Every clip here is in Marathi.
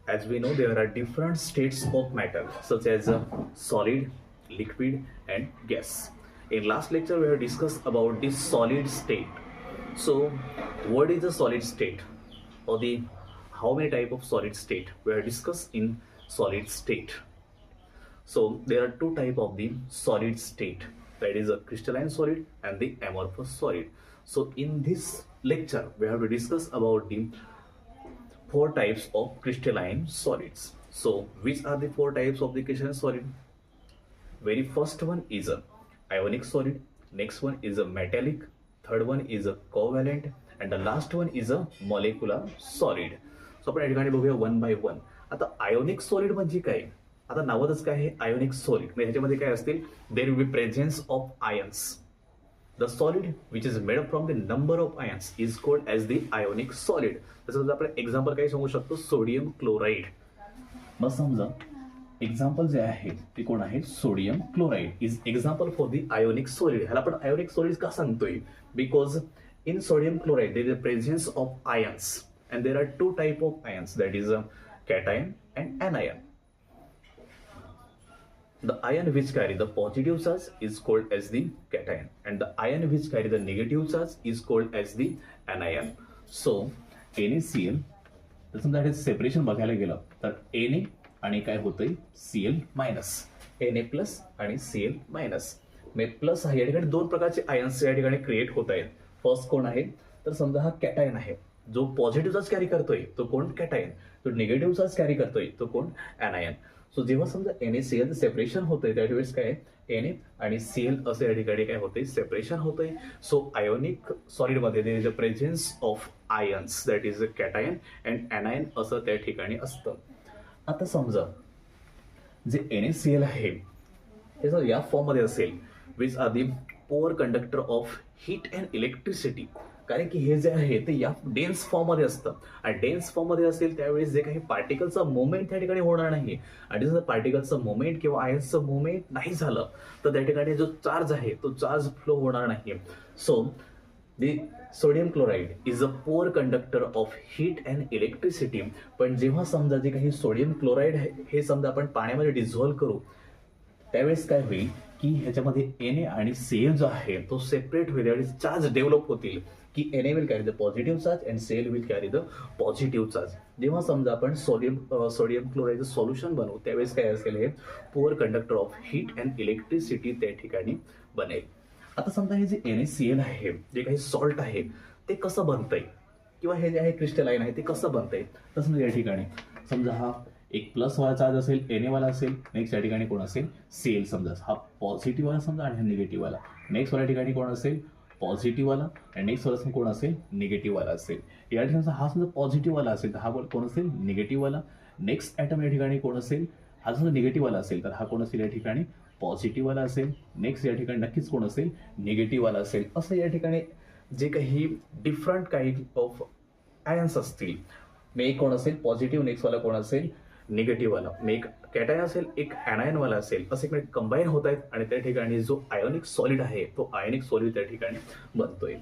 as we know, there are different states of matter, such as solid, liquid, and gas. In last lecture, we have discussed about the solid state. So, what is the solid state, or the how many type of solid state we have discussed in solid state. So, there are two type of the solid state, that is a crystalline solid and the amorphous solid. So, in this lecture, we have to discuss about the four types of crystalline solids. So, which are the four types of the crystalline solid? Very first one is a ionic solid, next one is a metallic, third one is a covalent, and the last one is a molecular solid. So आपण या ठिकाणी बघूया वन बाय वन. आता आयोनिक सॉलिड म्हणजे काय? आता नावातच काय आहे आयोनिक सॉलिड. म्हणजे ह्याच्यामध्ये काय असतील? There will be presence of ions. The solid which is made up from the number of ions is called as the ionic solid. तसंच आपण एक्झाम्पल काय सांगू शकतो? Sodium chloride. मग समजा एक्झाम्पल जे आहे ते कोण आहे? Sodium chloride is example for the ionic solid. ह्याला आपण आयोनिक सॉलिड का सांगतोय? Because in sodium chloride there is the presence of ions and there are two type of ions, that is a cation and anion. The ion which carry the positive charge is called as the cation and the ion which carry the negative charge is called as the anion. So NaCl तर समजा हे सेपरेशन बघायला गेलं तर Na आणि काय होतंय Cl मायनस, Na प्लस आणि Cl मायनस. मे प्लस आहे या ठिकाणी दोन प्रकारचे आयन्स या ठिकाणी क्रिएट होत आहेत. फर्स्ट कोण आहे तर समजा हा कॅटायन आहे, जो पॉझिटिव्ह चार्ज कॅरी करतोय तो कोण? कॅटायन. तो निगेटिव्ह चार्ज कॅरी करतोय तो कोण? एनायन. सो जेव्हा समजा NaCl सेपरेशन होतंय त्यावेळेस काय Na आणि Cl असं या ठिकाणी काय होतंय? सेपरेशन होतंय. सो आयोनिक सॉलिड मध्ये there is a presence of ions, that is a cation and anion असं त्या ठिकाणी असतं. आता समजा जे NaCl आहे हे जर या फॉर्म मध्ये असेल, which are the poor conductor of heat and electricity, कारण की हे जे आहे ते या डेन्स फॉर्म मध्ये असतं आणि डेन्स फॉर्म मध्ये असेल त्यावेळेस जे काही पार्टिकलचा मुवमेंट त्या ठिकाणी होणार नाही. आणि जर पार्टिकलचं मुवमेंट किंवा आयन्सचं मुवमेंट नाही झालं तर त्या ठिकाणी जो चार्ज आहे तो चार्ज फ्लो होणार नाही. So the sodium chloride is a poor conductor of heat and electricity. पण जेव्हा समजा जे काही सोडियम क्लोराईड आहे हे समजा आपण पाण्यामध्ये डिझॉल्व्ह करू त्यावेळेस काय होईल की ह्याच्यामध्ये Na आणि Cl जो आहे तो सेपरेट होईल. त्यावेळेस चार्ज डेव्हलप होतील की Na will carry the positive charge and Cl will carry the positive charge. जेव्हा समजा आपण सोडियम क्लोराईडचं सोल्युशन बनवू त्यावेळेस काय असेल? हे poor conductor of heat and electricity त्या ठिकाणी बनेल. आता समजा हे जे NaCl आहे, जे काही सॉल्ट आहे ते कसं बनतंय किंवा हे जे आहे क्रिस्टलाइन आहे ते कसं बनतंय? तसं या ठिकाणी समजा हा एक प्लस वाला चार्ज असेल, Na वाला असेल, नेक्स्ट या ठिकाणी कोण असेल? Cl. समजा हा पॉझिटिव्ह वाला समजा आणि हा निगेटिव्ह वाला. नेक्स्ट वाला ठिकाणी कोण असेल? पॉझिटिव्ह वाला. आणि नेक्स्ट वाला कोण असेल? निगेटिव्ह वाला असेल. या ठिकाणी हा समजा पॉझिटिव्ह वाला असेल तर हा कोण असेल? निगेटिव्ह वाला. नेक्स्ट ॲटम या ठिकाणी कोण असेल? हा समजा निगेटिव्ह वाला असेल तर हा कोण असेल? या ठिकाणी पॉझिटिव्ह वाला असेल. नेक्स्ट या ठिकाणी नक्कीच कोण असेल? निगेटिव्ह वाला असेल. असं या ठिकाणी जे काही डिफरंट काइंड ऑफ आयन्स असतील, मे एक कोण असेल? पॉझिटिव्ह. नेक्स्ट वाला कोण असेल? निगेटिव्ह वाला. मग एक कॅटायन असेल, एक ॲनायन वाला असेल, असे एक कंबाईन होत आहेत आणि त्या ठिकाणी जो आयोनिक सॉलिड आहे तो आयोनिक सॉलिड त्या ठिकाणी बनतोय.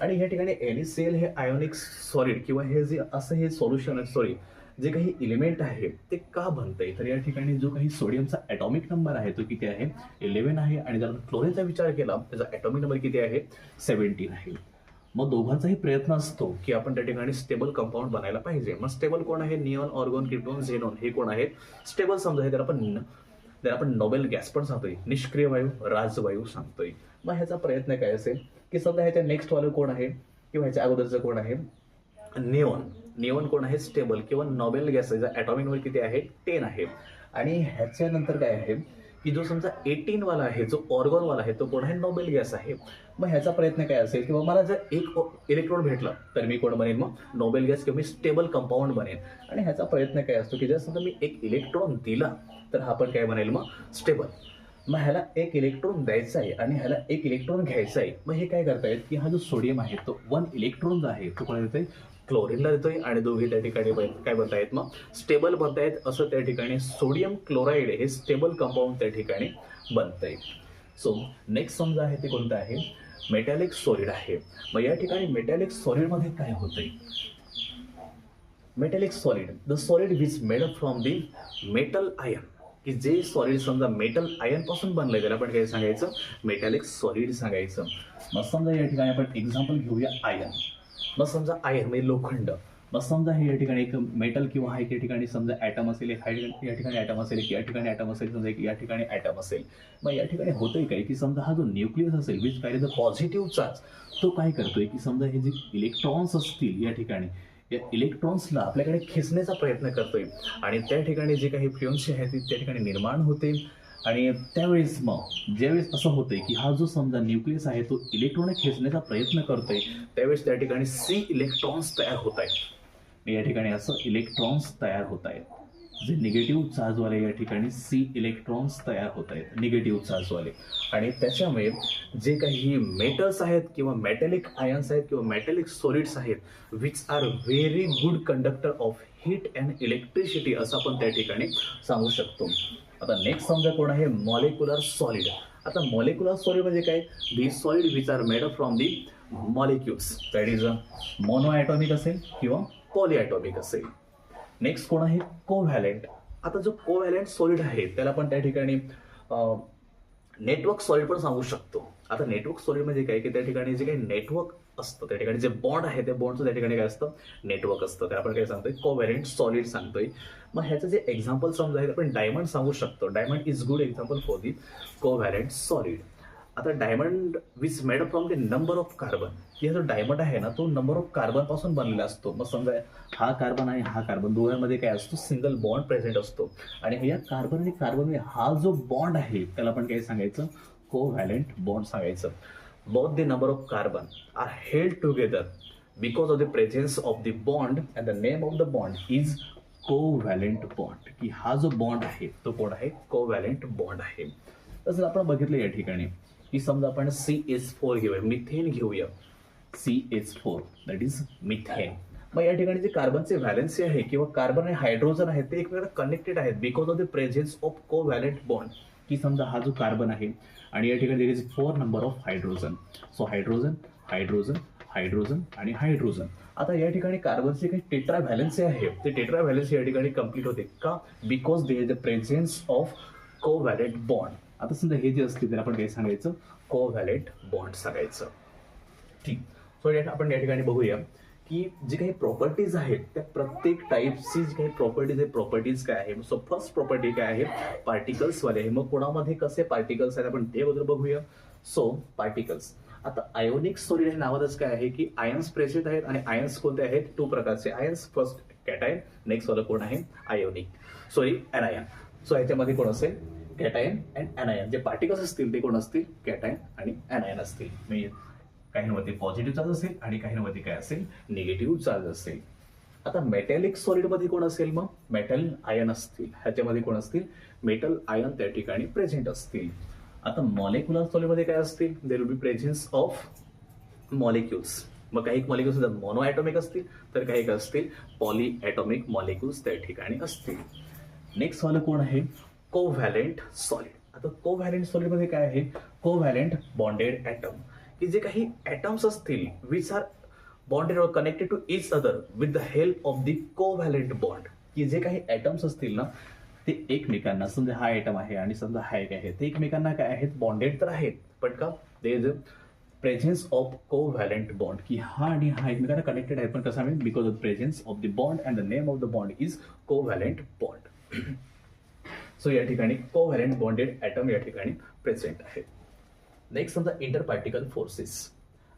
आणि या ठिकाणी NaCl हे आयोनिक सॉलिड किंवा हे जे असं हे सोल्युशन आहे, सॉरी जे काही एलिमेंट आहे ते का बनतंय? तर या ठिकाणी जो काही सोडियमचा ॲटॉमिक नंबर आहे तो किती आहे? 11 आहे. आणि जर क्लोरीनचा विचार केला त्याचा ॲटॉमिक नंबर किती आहे? 17 आहे. मग दोघांचाही प्रयत्न असतो की आपण त्या ठिकाणी स्टेबल कंपाऊंड बनायला पाहिजे. मग स्टेबल कोण आहे? निऑन, ऑर्गॉन, क्रिप्टॉन, झेनॉन हे कोण आहेत? स्टेबल समजा. त्याला आपण नोबेल गॅस पण सांगतोय, निष्क्रिय वायू, राजवायू सांगतोय. मग ह्याचा प्रयत्न काय असेल की समजा ह्याच्या नेक्स्ट वाले कोण आहे किंवा ह्याच्या अगोदरचं कोण आहे? निऑन. निऑन कोण आहे? स्टेबल किंवा नोबेल गॅस. ॲटॉमिक नंबर किती आहे? 10 आहे. आणि ह्याच्यानंतर काय आहे की जो समजा 18 वाला आहे, जो ऑर्गॉन वाला आहे तो कोण आहे? नोबेल गॅस आहे. मग ह्याचा प्रयत्न काय असेल किंवा मला जर एक इलेक्ट्रॉन भेटला तर मी कोण बनेन? मग नोबेल गॅस किंवा मी स्टेबल कंपाऊंड बनेन. आणि ह्याचा प्रयत्न काय असतो की जर समजा मी एक इलेक्ट्रॉन दिला तर हा पण काय बनेल? मग स्टेबल. मग ह्याला एक इलेक्ट्रॉन द्यायचा आहे आणि ह्याला एक इलेक्ट्रॉन घ्यायचा आहे. मग हे काय करतायत की हा जो सोडियम आहे तो 1 इलेक्ट्रॉन जो आहे तो कोणाला देतोय? क्लोरीनला देतोय. आणि दोघे त्या ठिकाणी काय बनतायत? मग स्टेबल बनतायत. असं त्या ठिकाणी सोडियम क्लोराईड हे स्टेबल कंपाऊंड त्या ठिकाणी बनतंय. सो नेक्स्ट समजा आहे ते कोणतं आहे? मेटॅलिक सॉलिड आहे. मग या ठिकाणी मेटॅलिक सॉलिडमध्ये काय होतंय? Metallic solid, the solid which made up from the metal ion, की जे सॉलिड समजा मेटल आयन पासून बनलंय त्याला आपण काय सांगायचं, मेटॅलिक सॉलिड सांगायचं. मग समजा या ठिकाणी आपण एक्झाम्पल घेऊया आयन. मग समजा आयन म्हणजे लोखंड. मग समजा हे या ठिकाणी एक मेटल किंवा या ठिकाणी समजा ॲटम असेल, एक या ठिकाणी ॲटम असेल, एक या ठिकाणी ॲटम असेल, समजा एक या ठिकाणी ॲटम असेल. मग या ठिकाणी होतंय काय की समजा हा जो न्यूक्लियस असेल which carry the positive charge, तो काय करतोय की समजा हे जे इलेक्ट्रॉन्स असतील या ठिकाणी, या इलेक्ट्रॉन्सला आपल्याकडे खेचण्याचा प्रयत्न करतोय आणि त्या ठिकाणी जे काही फ्रिक्वेन्सी आहे ती त्या ठिकाणी निर्माण होते. आणि त्यावेळेस मग ज्यावेळेस असं होतंय की हा जो समजा न्यूक्लियस आहे तो इलेक्ट्रॉन खेचण्याचा प्रयत्न करतोय, त्यावेळेस त्या ठिकाणी सी इलेक्ट्रॉन्स तयार होत आहेत. या ठिकाणी असं इलेक्ट्रॉन्स तयार होत आहेत, जे निगेटिव्ह चार्जवाले या ठिकाणी सी इलेक्ट्रॉन्स तयार होत आहेत, निगेटिव्ह चार्जवाले. आणि त्याच्यामुळे जे काही मेटल्स आहेत किंवा मेटॅलिक आयन्स आहेत किंवा मेटॅलिक सॉलिड्स आहेत which are very good conductor of heat and electricity असं आपण त्या ठिकाणी सांगू शकतो. आता नेक्स्ट समजा कोण आहे, मॉलिक्युलर सॉलिड. आता मॉलिक्युलर सॉलिड म्हणजे काय, the solid which are made up from the molecules, that is a monoatomic असेल किंवा पॉलीॲटॉमिक असेल. नेक्स्ट कोण आहे, कोव्हॅलेंट. आता जो कोव्हॅलेंट सॉलिड आहे त्याला आपण त्या ठिकाणी नेटवर्क सॉलिड पण सांगू शकतो. आता नेटवर्क सॉलिड म्हणजे काय की त्या ठिकाणी जे काही नेटवर्क असतं त्या ठिकाणी जे बॉन्ड आहे त्या बॉन्डचं त्या ठिकाणी काय असतं, नेटवर्क असतं. त्याला आपण काय सांगतोय, कोव्हॅलेंट सॉलिड सांगतोय. मग ह्याचं जे एक्झाम्पल समजा आहे आपण डायमंड सांगू शकतो. Diamond is good example for the covalent solid. आता diamond which made up from the number of carbon, की हा जो डायमंड आहे ना तो नंबर ऑफ कार्बन पासून बनलेला असतो. मग समजा हा कार्बन आणि हा कार्बन दोघांमध्ये काय असतो, सिंगल बॉन्ड प्रेझेंट असतो. आणि या कार्बन आणि कार्बन हा जो बॉन्ड आहे त्याला आपण काय सांगायचं, कोव्हॅलेंट बॉन्ड सांगायचं. Both the number of carbon are held together because of the presence of the bond and the name of the bond is covalent bond, की हा जो बॉन्ड आहे तो कोण आहे, कोव्हॅलेंट बॉन्ड आहे. तसं आपण बघितलं या ठिकाणी की समजा आपण CH4 घेऊया, मिथेन घेऊया, CH4 दॅट इज मिथेन. मग या ठिकाणी जे कार्बनचे व्हॅलेन्सी आहे किंवा कार्बन आणि हायड्रोजन आहेत ते एकमेकांना कनेक्टेड आहेत because of the presence of covalent bond, की समजा हा जो कार्बन आहे आणि या ठिकाणी there is 4 number of hydrogen. So hydrogen hydrogen hydrogen आणि हायड्रोजन. आता या ठिकाणी कार्बनचे काही टेट्रा व्हॅलेन्सी आहे ते टेट्रा व्हॅलेन्सी या ठिकाणी कम्प्लीट होते का, because there is the presence of covalent bond. आता समजा हे जे असते त्याला आपण काय सांगायचं, कोव्हॅलेंट बॉन्ड सांगायचं. ठीक. सो आपण या ठिकाणी बघूया की जे काही प्रॉपर्टीज आहेत त्या प्रत्येक टाईपची जी काही प्रॉपर्टीज आहे, प्रॉपर्टीज काय आहे. सो फर्स्ट प्रॉपर्टी काय आहे, पार्टिकल्स वाले आहे. मग कोणामध्ये कसे पार्टिकल्स आहेत आपण ते बद्दल बघूया. So particles. आता आयोनिक सॉलिड हे नावातच काय आहे की आयन्स प्रेझेंट आहेत आणि आयन्स कोणते आहेत, 2 प्रकारचे आयन्स. फर्स्ट कॅटायन, नेक्स्ट वाला कोण आहे, आयोनिक, सॉरी एनायन. सो ह्याच्यामध्ये कोण असेल, कॅटायन अँड एनायन. जे पार्टिकल्स असतील ते कोण असतील, कॅटायन आणि एनायन असतील. म्हणजे काहींवरती पॉझिटिव्ह चार्ज असेल आणि काहींवरती काय असेल, निगेटिव्ह चार्ज असेल. आता मेटॅलिक सॉलिडमध्ये कोण असेल, मग मेटल आयन असतील. ह्याच्यामध्ये कोण असतील, मेटल आयन त्या ठिकाणी प्रेझेंट असतील. आता मॉलिक्युलर सॉलिडमध्ये काय असतील, there will be presence of molecules. मग काही मॉलिक्युल्स मोनो ॲटॉमिक असतील तर काही काय असतील, पॉली ॲटॉमिक मॉलिक्युल्स त्या ठिकाणी असतील. नेक्स्ट वाला कोण आहे, कोव्हॅलेंट सॉलिड. आता कोव्हॅलेंट सॉलिडमध्ये काय आहे, कोव्हॅलेंट बॉन्डेड ॲटम, की जे काही ॲटम्स असतील विच आर बॉन्डेड और connected to each other with the help of the covalent bond, की जे काही ॲटम्स असतील ना ते एकमेकांना, समजा हा ॲटम आहे आणि समजा हा एक आहे, ते एकमेकांना काय आहेत, बॉन्डेड तर आहेत पण का, there is a presence of covalent bond, की हा आणि हा एकमेकांना कनेक्टेड आहे पण कसं आहे, because of presence of the bond and the name of the bond is covalent bond. So या ठिकाणी कोव्हॅलेंट बॉन्डेड ॲटम या ठिकाणी प्रेझेंट आहे. नेक्स्ट समजा इंटर पार्टिकल फोर्सेस.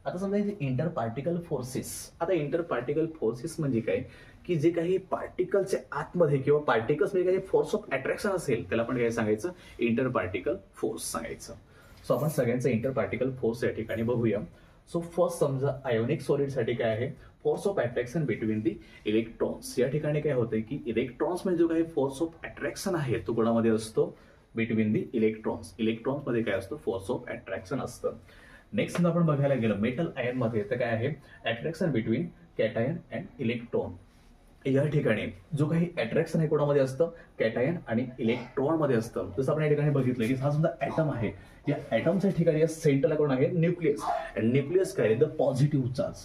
आता समजा इंटर पार्टिकल फोर्सेस. आता इंटर पार्टिकल फोर्सेस म्हणजे काय, की जे काही पार्टिकलच्या आतमध्ये किंवा पार्टिकल्स मध्ये काही फोर्स ऑफ अट्रॅक्शन असेल त्याला आपण काय सांगायचं, इंटर पार्टिकल फोर्स सांगायचं. सो आपण सगळ्यांचं इंटर पार्टिकल फोर्स या ठिकाणी बघूया. सो फर्स्ट समजा आयोनिक सॉलिडसाठी काय आहे, force of attraction between the electrons. या ठिकाणी काय होतंय की इलेक्ट्रॉन्स मध्ये जो काही फोर्स ऑफ अट्रॅक्शन आहे तो कोणामध्ये असतो, बिटवीन दी इलेक्ट्रॉन्स. इलेक्ट्रॉन्स मध्ये काय असतो, फोर्स ऑफ अट्रॅक्शन असतं. नेक्स्ट आपण बघायला गेलं मेटल आयन मध्ये तर काय आहे, attraction between cation and electron. या ठिकाणी जो काही अट्रॅक्शन आहे कोणामध्ये असतं, कॅटायन आणि इलेक्ट्रॉन मध्ये असतं. जसं आपण या ठिकाणी बघितलं की हा समजा ॲटम आहे, या ॲटमच्या ठिकाणी या सेंटरला कोण आहे, nucleus. And nucleus carry the positive charge.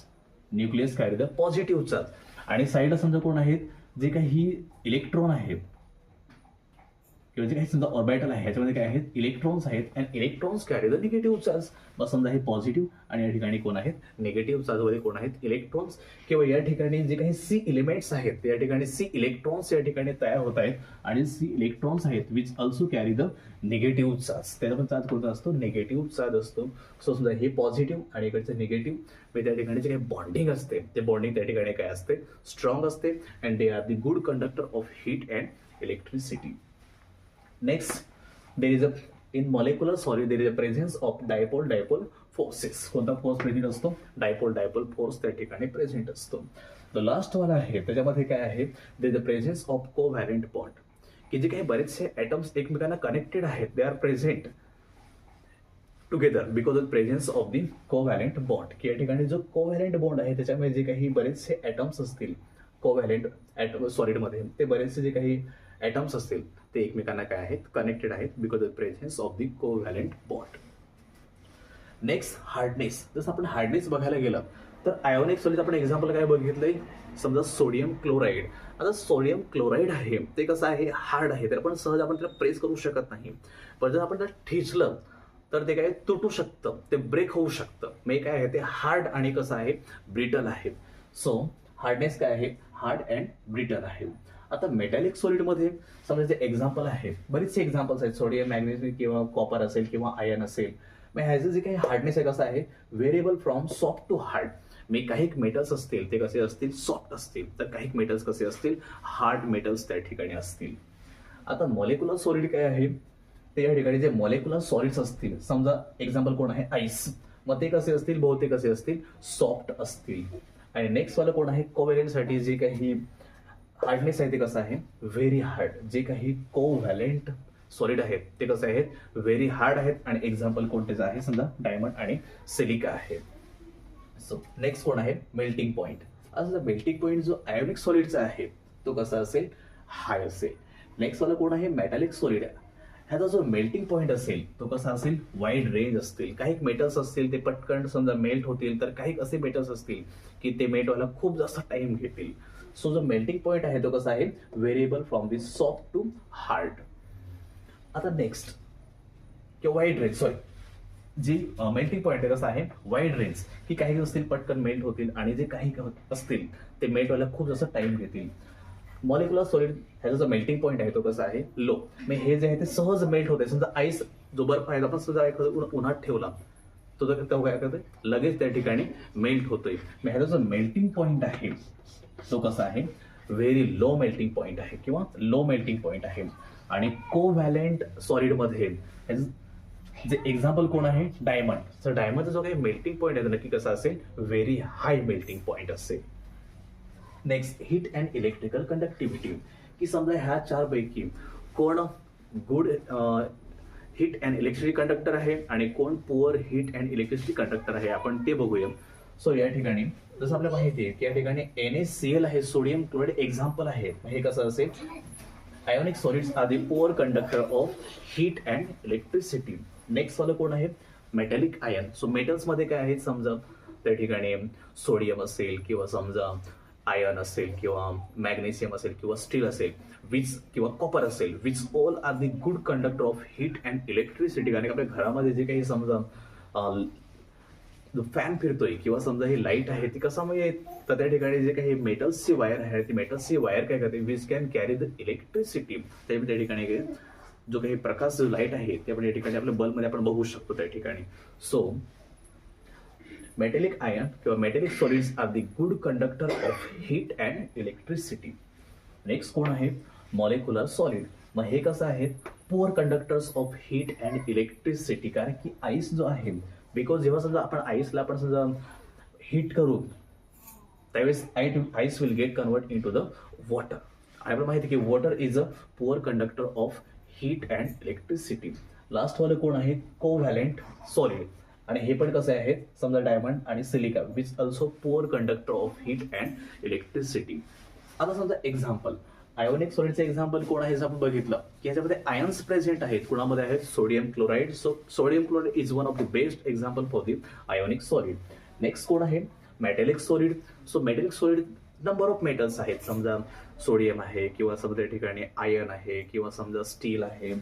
Nucleus carry the positive charge. आणि साईडला समजा कोण आहेत, जे काही इलेक्ट्रॉन आहेत किंवा जे काही समजा ऑर्बिटल आहे ह्याच्यामध्ये काय आहेत, इलेक्ट्रॉन्स आहेत. And electrons carry the negative charge. मग समजा हे पॉझिटिव्ह आणि या ठिकाणी कोण आहेत, निगेटिव्ह चार्जमध्ये कोण आहेत, इलेक्ट्रॉन्स. किंवा या ठिकाणी जे काही सी एलिमेंट्स आहेत या ठिकाणी सी इलेक्ट्रॉन्स या ठिकाणी तयार होत आहेत आणि सी इलेक्ट्रॉन्स आहेत which also carry the negative charge. त्याचा पण चार्ज कोणता असतो, निगेटिव्ह चार्ज असतो. सो समजा हे पॉझिटिव्ह आणि इकडचं निगेटिव्ह, म्हणजे त्या ठिकाणी जे काही बॉन्डिंग असते ते बॉन्डिंग त्या ठिकाणी काय असते, स्ट्रॉंग असते. And they are the good conductor of heat and electricity. Next, there is in molecular solid there is a presence of dipole forces. कोणता फोर्स प्रेझेंट असतो, डायपोल फोर्स त्या ठिकाणी प्रेझेंट असतो. द लास्ट वाला आहे त्याच्यामध्ये काय आहे, there is the presence of covalent bond, की जे काही बरेचसे ॲटम्स एकमेकांना कनेक्टेड आहेत, they are present together because of presence of the covalent bond. की या ठिकाणी जो कोव्हॅलेंट बॉन्ड आहे त्याच्यामध्ये जे काही बरेचसे ॲटम्स असतील कोव्हॅलेंट सॉलिडमध्ये, ते बरेचसे जे काही ॲटम्स असतील ते एकमेकांना काय आहेत, कनेक्टेड आहेत because of presence of the covalent bond. Next, hardness. जसं आपण हार्डनेस बघायला गेलं तर आयोनिक सॉलिड आपण एक्झाम्पल काय बघितलंय, समजा सोडियम क्लोराईड. आता सोडियम क्लोराईड आहे ते कसं आहे, हार्ड आहे, तर आपण सहज आपण त्याला प्रेस करू शकत नाही. पण जर आपण त्याला ठेचलं तर ते काय तुटू शकतं, ते ब्रेक होऊ शकतं. मग काय आहे, ते हार्ड आणि कसं आहे, ब्रिटल आहे. सो हार्डनेस काय आहे, हार्ड अँड ब्रिटल आहे. आता मेटॅलिक सॉलिडमध्ये समजा जे एक्झाम्पल आहेत, बरेचसे एक्झाम्पल्स आहेत, सोडियम, मॅग्नेशियम किंवा कॉपर असेल किंवा आयर्न असेल. मग ह्याचं जे काही हार्डनेस आहे कसं आहे, variable from soft to hard. मी काही मेटल्स असतील ते कसे असतील, सॉफ्ट असतील, तर काही मेटल्स कसे असतील, हार्ड मेटल्स त्या ठिकाणी असतील. आता मॉलिक्युलर सॉलिड काय आहे, ते या ठिकाणी जे मॉलिक्युलर सॉलिड्स असतील, समजा एक्झाम्पल कोण आहे, आईस. मग ते कसे असतील, बहुतेक कसे असतील, सॉफ्ट असतील. आणि नेक्स्ट वाला कोण आहे, कोव्हॅलेंटसाठी जे काही हार्डनेस आहे ते कसं आहे, व्हेरी हार्ड. जे काही कोव्हॅलेंट सॉलिड आहेत ते कसं आहेत, व्हेरी हार्ड आहेत. आणि एक्झाम्पल कोणतेच आहे, समजा डायमंड आणि सिलिका आहे. सो नेक्स्ट कोण आहे, मेल्टिंग पॉईंट. आता मेल्टिंग पॉईंट जो आयोनिक सॉलिडचा आहे तो कसा असेल, हाय असेल. नेक्स्ट वाला कोण आहे, मेटॅलिक सॉलिड. ह्याचा जो मेल्टिंग पॉईंट असेल तो कसा असेल, वाईड रेंज असतील. काही मेटल्स असतील ते पटकन समजा मेल्ट होतील, तर काही असे मेटल्स असतील की ते मेल्ट व्हायला खूप जास्त टाइम घेतील. सो जो मेल्टिंग पॉईंट आहे तो कसा आहे, variable from the soft to hard. आता नेक्स्ट किंवा वाईड रेंज, जी मेल्टिंग पॉईंट आहे कसं आहे, वाईड रेंज, की काही असतील पटकन मेल्ट होतील आणि जे काही असतील ते मेल्ट व्हायला खूप जास्त टाइम घेतील. मॉलिक्युलर सॉलिड ह्याचा जो मेल्टिंग पॉईंट आहे तो कसा आहे, लो. मग हे जे आहे ते सहज मेल्ट होते. समजा आईस जो बर्फ आहे आपण सुद्धा एखादं उन्हात ठेवला तो जर काय करतोय, लगेच त्या ठिकाणी मेल्ट होतोय. मग ह्याचा जो मेल्टिंग पॉईंट आहे तो कसा आहे, व्हेरी लो मेल्टिंग पॉईंट आहे किंवा लो मेल्टिंग पॉईंट आहे. आणि कोव्हॅलेंट सॉलिडमध्ये जे एक्झाम्पल कोण आहे, डायमंड. तर डायमंडचा जो काही मेल्टिंग पॉईंट आहे नक्की कसा असेल, व्हेरी हाय मेल्टिंग पॉईंट असेल. Next, heat and electrical conductivity. की समजा ह्या चारपैकी कोण good heat and electricity conductor आहे आणि कोण poor heat and electricity conductor आहे, आपण ते बघूया. सो या ठिकाणी जसं आपल्याला माहिती आहे की या ठिकाणी NaCl आहे, सोडियम क्लोराईड एक्झाम्पल आहे. हे कसं असेल, ionic solids are the poor conductor of heat and electricity. Next वाला कोण आहे, मेटॅलिक आयन. सो मेटल्समध्ये काय आहे, समजा त्या ठिकाणी सोडियम असेल किंवा समजा आयर्न असेल किंवा मॅग्नेशियम असेल किंवा स्टील असेल, विच किंवा कॉपर असेल, which all are the good conductor of heat and electricity. कारण आपल्या घरामध्ये जे काही समजा फॅन फिरतोय किंवा समजा ही लाईट आहे ती कशामुळे, तर त्या ठिकाणी जे काही मेटल्सची वायर आहे ती मेटल्सची वायर काय करते, which can carry the electricity. त्या ठिकाणी जो काही प्रकाश जो लाईट आहे ते आपण या ठिकाणी आपल्या बल्बमध्ये आपण बघू शकतो त्या ठिकाणी. सो मेटॅलिक आयन किंवा metallic solids are the good conductor of heat and electricity. Next कोण आहे, मॉलिक्युलर सॉलिड. मग हे कसं आहे, poor conductors of heat and electricity. कारण की आईस जो आहे, बिकॉज जेव्हा समजा आपण आईसला आपण समजा हीट करू त्यावेळेस ice will get convert into the water. आणि आपल्याला माहिती आहे की water is a poor conductor of heat and electricity. Last वाले कोण आहे, कोव्हॅलेंट सॉलिड. आणि हे पण कसं आहे, समजा डायमंड आणि silica, which also poor conductor of heat and electricity. आता समजा एक्झाम्पल आयोनिक सॉलिडचे एक्झाम्पल कोण आहे, आपण बघितलं की याच्यामध्ये आयन्स प्रेझेंट आहेत. कोणामध्ये आहेत, sodium chloride. So sodium chloride is one of the best example for the ionic solid. Next कोण आहे, metallic solid. So metallic solid number of metals आहेत, समजा सोडियम आहे किंवा समजा त्या ठिकाणी आयर्न आहे किंवा समजा स्टील आहे,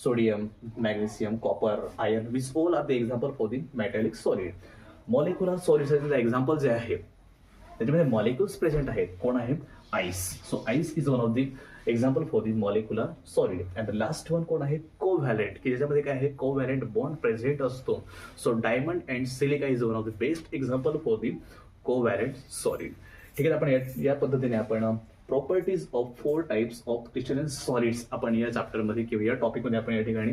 sodium, magnesium, copper, iron, which all are the example for the metallic solid. Molecular सॉलिड्सचे एक्झाम्पल जे आहे त्याच्यामध्ये मॉलिक्युल्स प्रेझेंट आहेत. कोण आहे? Ice. So ice is one of the example for the molecular solid. And the last one कोण आहे? कोव्हॅलेंट, की ज्याच्यामध्ये काय आहे? कोव्हॅलेंट बॉन्ड प्रेझेंट असतो. So diamond and silica is one of the best example for the covalent solid. ठीक आहे, आपण या पद्धतीने आपण properties of 4 types of crystalline solids आपण या चॅप्टरमध्ये किंवा या टॉपिकमध्ये आपण या ठिकाणी